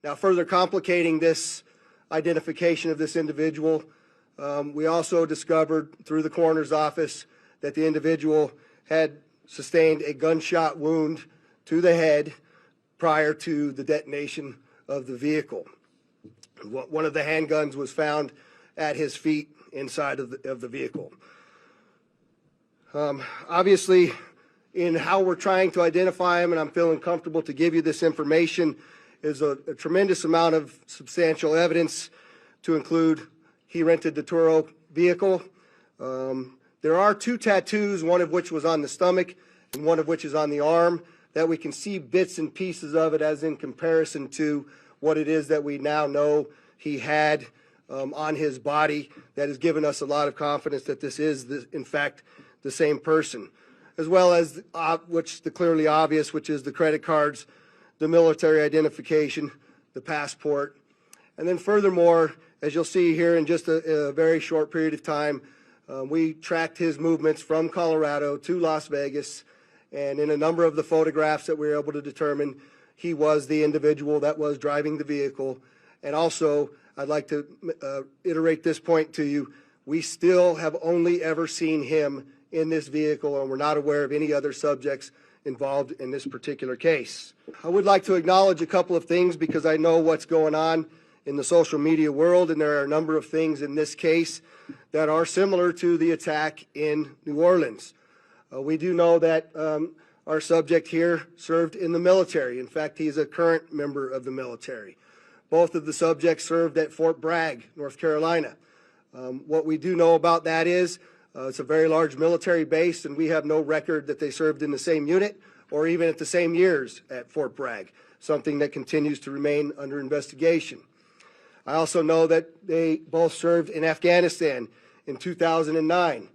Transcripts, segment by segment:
Now, further complicating this identification of this individual, we also discovered through the coroner's office that the individual had sustained a gunshot wound to the head prior to the detonation of the vehicle. One of the handguns was found at his feet inside of the vehicle. Obviously, in how we're trying to identify him, and I'm feeling comfortable to give you this information, is a tremendous amount of substantial evidence to include he rented the Turo vehicle. There are 2 tattoos, one of which was on the stomach and one of which is on the arm, that we can see bits and pieces of it as in comparison to what it is that we now know he had on his body. That has given us a lot of confidence that this is, in fact, the same person, as well as the clearly obvious, which is the credit cards, the military identification, the passport. And then furthermore, as you'll see here in just a very short period of time, we tracked his movements from Colorado to Las Vegas, and in a number of the photographs that we were able to determine, he was the individual that was driving the vehicle. And also, I'd like to iterate this point to you. We still have only ever seen him in this vehicle, and we're not aware of any other subjects involved in this particular case. I would like to acknowledge a couple of things because I know what's going on in the social media world, and there are a number of things in this case that are similar to the attack in New Orleans. We do know that our subject here served in the military. In fact, he's a current member of the military. Both of the subjects served at Fort Bragg, North Carolina. What we do know about that is it's a very large military base, and we have no record that they served in the same unit or even at the same years at Fort Bragg, something that continues to remain under investigation. I also know that they both served in Afghanistan in 2009.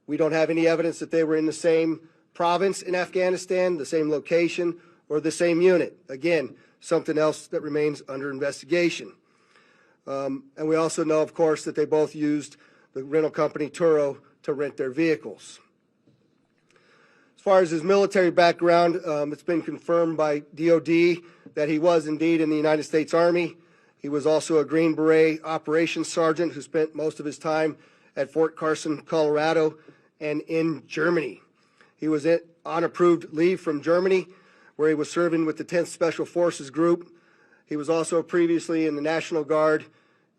We don't have any evidence that they were in the same province in Afghanistan, the same location, or the same unit. Again, something else that remains under investigation. And we also know, of course, that they both used the rental company Turo to rent their vehicles. As far as his military background, it's been confirmed by DOD that he was indeed in the United States Army. He was also a Green Beret operations sergeant who spent most of his time at Fort Carson, Colorado, and in Germany. He was on approved leave from Germany, where he was serving with the 10th Special Forces Group. He was also previously in the National Guard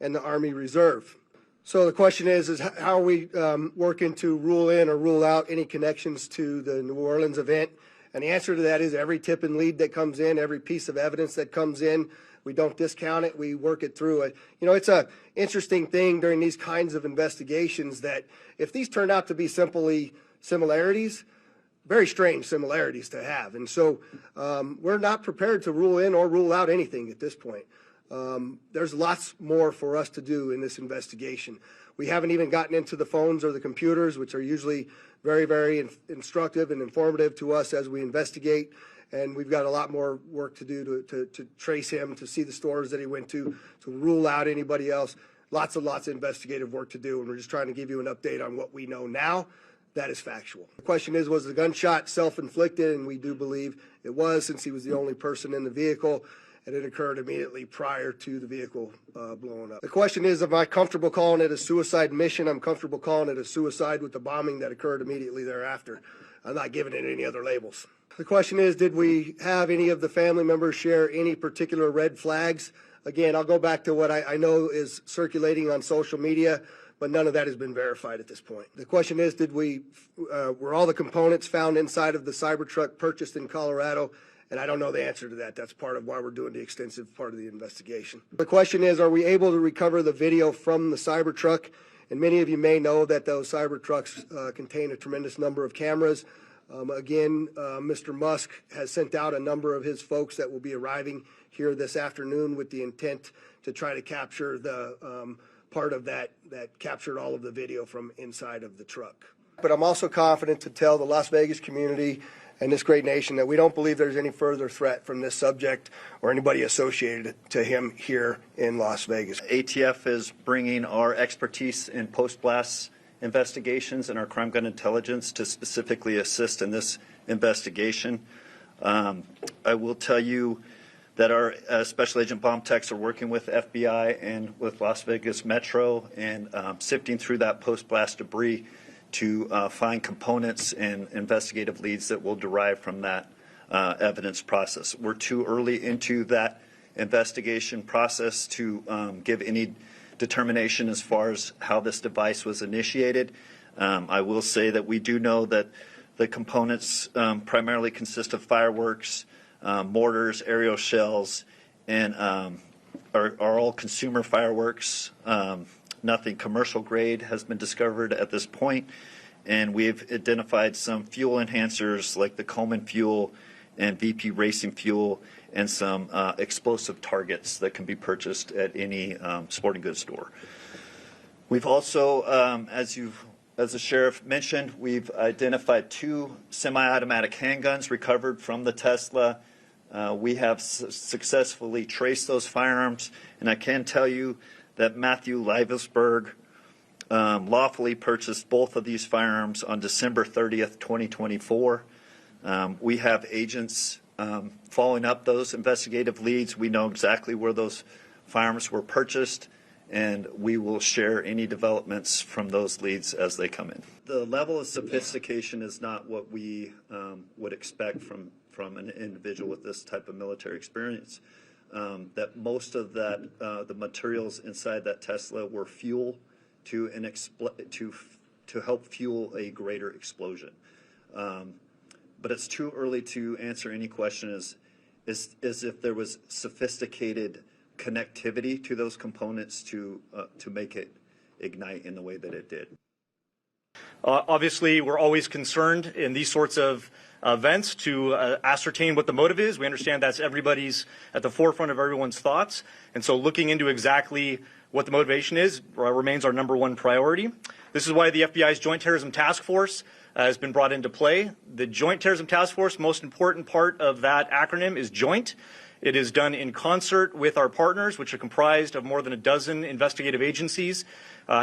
and the Army Reserve. So the question is how are we working to rule in or rule out any connections to the New Orleans event? And the answer to that is every tip and lead that comes in, every piece of evidence that comes in, we don't discount it, we work it through it. You know, it's an interesting thing during these kinds of investigations that if these turn out to be simply similarities, very strange similarities to have. And so we're not prepared to rule in or rule out anything at this point. There's lots more for us to do in this investigation. We haven't even gotten into the phones or the computers, which are usually very, very instructive and informative to us as we investigate. And we've got a lot more work to do to trace him, to see the stores that he went to rule out anybody else. Lots of investigative work to do, and we're just trying to give you an update on what we know now. That is factual. The question is, was the gunshot self-inflicted? And we do believe it was, since he was the only person in the vehicle, and it occurred immediately prior to the vehicle blowing up. The question is, am I comfortable calling it a suicide mission? I'm comfortable calling it a suicide with the bombing that occurred immediately thereafter. I'm not giving it any other labels. The question is, did we have any of the family members share any particular red flags? Again, I'll go back to what I know is circulating on social media, but none of that has been verified at this point. The question is, were all the components found inside of the Cybertruck purchased in Colorado? And I don't know the answer to that. That's part of why we're doing the extensive part of the investigation. The question is, are we able to recover the video from the Cybertruck? And many of you may know that those Cybertrucks contain a tremendous number of cameras. Mr. Musk has sent out a number of his folks that will be arriving here this afternoon with the intent to try to capture the part of that captured all of the video from inside of the truck. But I'm also confident to tell the Las Vegas community and this great nation that we don't believe there's any further threat from this subject or anybody associated to him here in Las Vegas. ATF is bringing our expertise in post-blast investigations and our crime gun intelligence to specifically assist in this investigation. I will tell you, that our Special Agent bomb techs are working with FBI and with Las Vegas Metro and sifting through that post-blast debris to find components and investigative leads that will derive from that evidence process. We're too early into that investigation process to give any determination as far as how this device was initiated. I will say that we do know that the components primarily consist of fireworks, mortars, aerial shells, and are all consumer fireworks. Nothing commercial grade has been discovered at this point, and we've identified some fuel enhancers like the Coleman fuel and VP racing fuel and some explosive targets that can be purchased at any sporting goods store. We've also, as the sheriff mentioned, we've identified 2 semi-automatic handguns recovered from the Tesla. We have successfully traced those firearms, and I can tell you that Matthew Livesberg lawfully purchased both of these firearms on December 30th, 2024. We have agents following up those investigative leads. We know exactly where those firearms were purchased, and we will share any developments from those leads as they come in. The level of sophistication is not what we would expect from an individual with this type of military experience. That most of that, the materials inside that Tesla were fuel to help fuel a greater explosion. But it's too early to answer any question as if there was sophisticated connectivity to those components to make it ignite in the way that it did. Obviously, we're always concerned in these sorts of events to ascertain what the motive is. We understand that's at the forefront of everyone's thoughts. And so looking into exactly what the motivation is remains our #1 priority. This is why the FBI's Joint Terrorism Task Force has been brought into play. The Joint Terrorism Task Force, most important part of that acronym is joint. It is done in concert with our partners, which are comprised of more than a dozen investigative agencies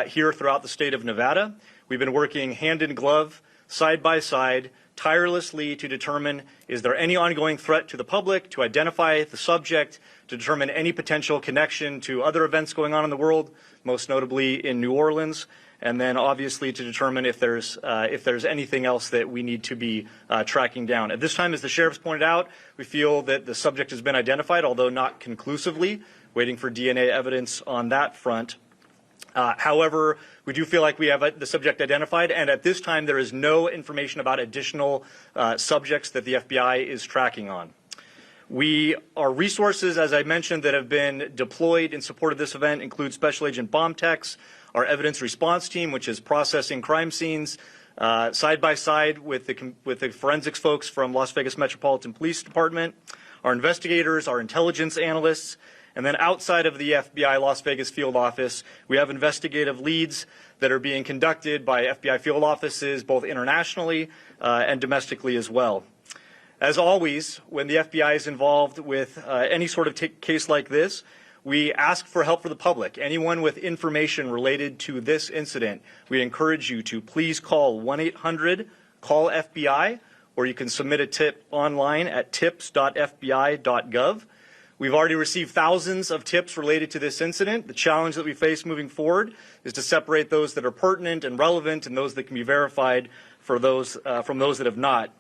here throughout the state of Nevada. We've been working hand in glove, side by side, tirelessly to determine is there any ongoing threat to the public, to identify the subject, to determine any potential connection to other events going on in the world, most notably in New Orleans, and then obviously to determine if there's anything else that we need to be tracking down. At this time, as the sheriff's pointed out, we feel that the subject has been identified, although not conclusively, waiting for DNA evidence on that front. However, we do feel like we have the subject identified, and at this time there is no information about additional subjects that the FBI is tracking on. Our resources, as I mentioned, that have been deployed in support of this event include Special Agent bomb techs, our evidence response team, which is processing crime scenes, side by side with the forensics folks from Las Vegas Metropolitan Police Department, our investigators, our intelligence analysts, and then outside of the FBI Las Vegas field office, we have investigative leads that are being conducted by FBI field offices, both internationally and domestically as well. As always, when the FBI is involved with any sort of case like this, we ask for help for the public. Anyone with information related to this incident, we encourage you to please call 1-800-CALL-FBI, or you can submit a tip online at tips.fbi.gov. We've already received thousands of tips related to this incident. The challenge that we face moving forward is to separate those that are pertinent and relevant and those that can be verified from those that have not.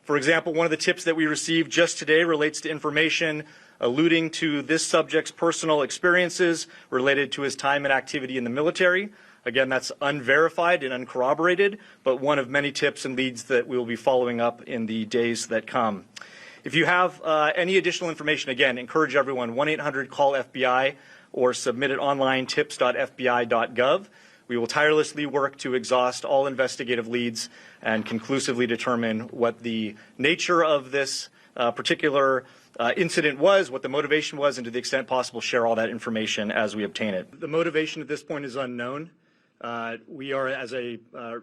For example, one of the tips that we received just today relates to information alluding to this subject's personal experiences related to his time and activity in the military. Again, that's unverified and uncorroborated, but one of many tips and leads that we will be following up in the days that come. If you have any additional information, again, encourage everyone, 1-800-CALL-FBI or submit it online, tips.fbi.gov. We will tirelessly work to exhaust all investigative leads and conclusively determine what the nature of this particular incident was, what the motivation was, and to the extent possible, share all that information as we obtain it. The motivation at this point is unknown. We are, as I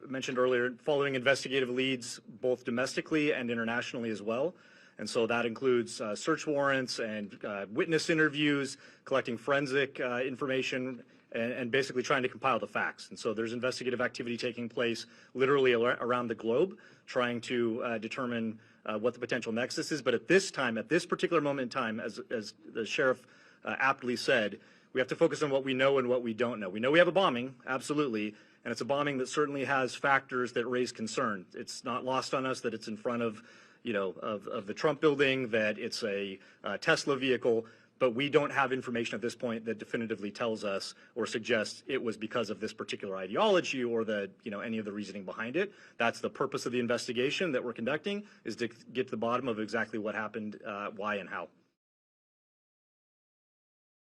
mentioned earlier, following investigative leads both domestically and internationally as well. And so that includes search warrants and witness interviews, collecting forensic information, and basically trying to compile the facts. And so there's investigative activity taking place literally around the globe, trying to determine what the potential nexus is. But at this time, at this particular moment in time, as the sheriff aptly said, we have to focus on what we know and what we don't know. We know we have a bombing, absolutely, and it's a bombing that certainly has factors that raise concern. It's not lost on us that it's in front of, of the Trump building, that it's a Tesla vehicle, but we don't have information at this point that definitively tells us or suggests it was because of this particular ideology or any of the reasoning behind it. That's the purpose of the investigation that we're conducting, is to get to the bottom of exactly what happened, why and how.